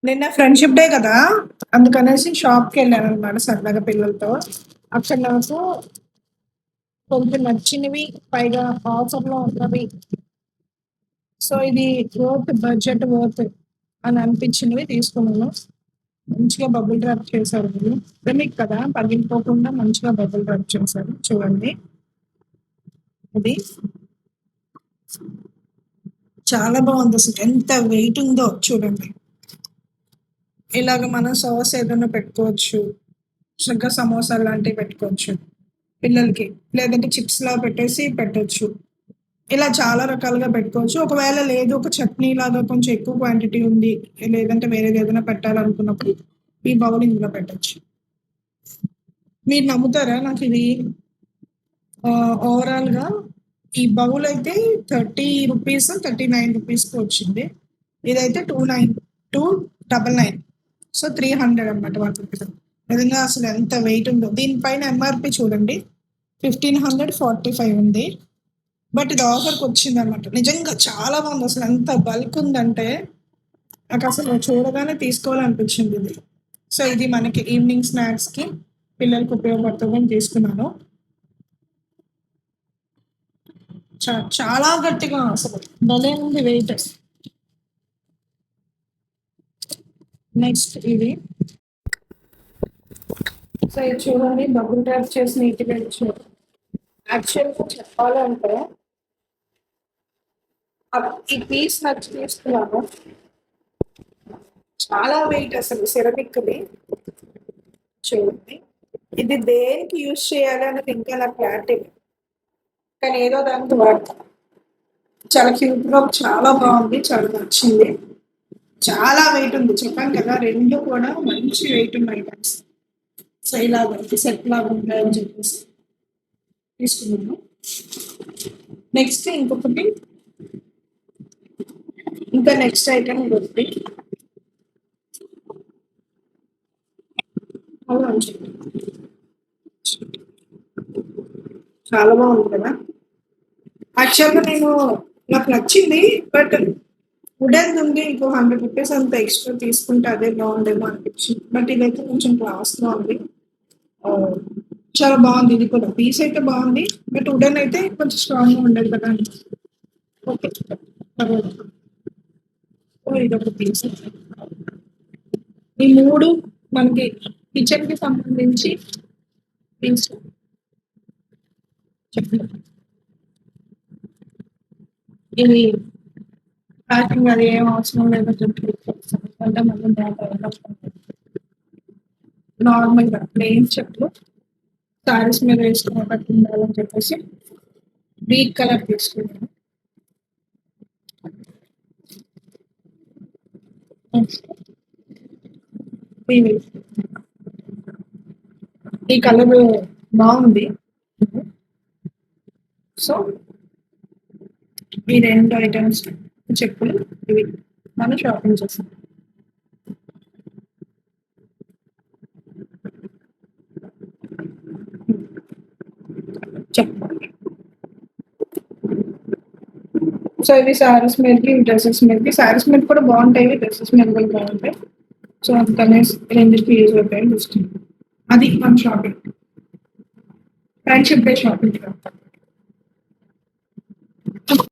నిన్న friendship day కదా, అందుకనేసి షాప్కి వెళ్ళాను అనమాట సరదాగా పిల్లలతో. అక్కడ నాకు కొంచెం నచ్చినవి, పైగా ఆఫర్లో ఉన్నవి. సో ఇది బడ్జెట్ వర్త్ అని అనిపించినవి తీసుకున్నాను. మంచిగా బబుల్ ర్యాప్ చేశారు వీళ్ళు. మీకు కదా పగిలిపోకుండా మంచిగా బబుల్ ర్యాప్ చేశారు, చూడండి. ఇది చాలా బాగుంది, అసలు ఎంత వెయిట్ ఉందో చూడండి. ఇలాగ మనం సాస్ ఏదైనా పెట్టుకోవచ్చు, చక్కగా సమోసాలు లాంటివి పెట్టుకోవచ్చు పిల్లలకి, లేదంటే చిప్స్ లా పెట్టేసి పెట్టొచ్చు. ఇలా చాలా రకాలుగా పెట్టుకోవచ్చు. ఒకవేళ లేదు, ఒక చట్నీ లాగా కొంచెం ఎక్కువ క్వాంటిటీ ఉంది, లేదంటే వేరేది ఏదైనా పెట్టాలనుకున్నప్పుడు ఈ బౌల్ ఇందులో పెట్టచ్చు. మీరు నమ్ముతారా, నాకు ఇది ఓవరాల్గా ఈ బౌల్ అయితే 30 రూపీస్, 39 రూపీస్కి వచ్చింది. ఇదైతే 299, సో 300 అనమాట 1 రూపీస్. నిజంగా అసలు ఎంత వెయిట్ ఉందో. దీనిపైన ఎంఆర్పి చూడండి, 1545 ఉంది. బట్ ఇది ఆఫర్కి వచ్చింది అనమాట. నిజంగా చాలా బాగుంది, అసలు ఎంత బల్క్ ఉందంటే నాకు అసలు చూడగానే తీసుకోవాలనిపించింది ఇది. సో ఇది మనకి ఈవినింగ్ స్నాక్స్కి పిల్లలకి ఉపయోగపడుతుందని తీసుకున్నాను. చాలా గట్టిగా అసలు భలే ఉంది వెయిట్. నెక్స్ట్ ఇది, సో ఇది చూడండి, బబుల్ ట్యాప్ చేసి నీట్గా ఇచ్చారు. యాక్చువల్గా చెప్పాలంటే ఈ పీస్ నచ్చి తీసుకున్నాను. చాలా వెయిట్ అసలు, సెరమిక్ది. చూడండి, ఇది దేనికి యూజ్ చేయాలి అనేది ఇంకా నాకు క్లారిటీ, కానీ ఏదో దానికి వాడతాం. చాలా క్యూట్గా, చాలా బాగుంది, చాలా నచ్చింది. చాలా వెయిట్ ఉంది, చెప్పాను కదా, రెండు కూడా మంచి వెయిట్ ఉన్న ఐటమ్స్. సో ఇలాగ సెట్ లాగా ఉంటాయని చెప్పేసి తీసుకున్నాను. నెక్స్ట్ ఇంకొకటి, ఇంకా నెక్స్ట్ ఐటమ్ ఇంకొకటి చాలా బాగుంది కదా. యాక్చువల్గా నాకు నచ్చింది, బట్ వుడెన్ ఉంది, ఇంకో 100 రూపీస్ అంత ఎక్స్ట్రా తీసుకుంటే అదే బాగుండేమో అనిపించింది. బట్ ఇదైతే కొంచెం క్లాస్గా ఉంది, చాలా బాగుంది. ఇది కూడా పీస్ అయితే బాగుంది, బట్ వుడెన్ అయితే కొంచెం స్ట్రాంగ్గా ఉండేది కదా. ఓకే, ఇదొక పీస్. ఈ మూడు మనకి కిచెన్కి సంబంధించి పీస్ చెప్పండి. ఇది ప్యాకింగ్ అది ఏం అవసరం లేదో చెప్పి అంటే మనం నార్మల్గా ప్లెయిన్ చెట్లు సారీస్ మీద వేసుకునేటట్టు ఉండాలని చెప్పేసి వీట్ కలర్ తీసుకున్నాను. ఈ కలర్ బాగుంది. సో ఈ రెండు ఐటమ్స్ చెప్పులు ఇవి మనం షాపింగ్ చేస్తాం. చెప్పండి. సో ఇవి శారీస్ మీదకి, డ్రెస్సెస్ మీదకి. శారీస్ మీద కూడా బాగుంటాయి, డ్రెస్సెస్ మీద కూడా బాగుంటాయి. సో అందుకనేసి రెండింటికి యూజ్ అవుతాయని చూస్తున్నాం. అది మన షాపింగ్, ఫ్రెండ్షిప్ డే షాపింగ్.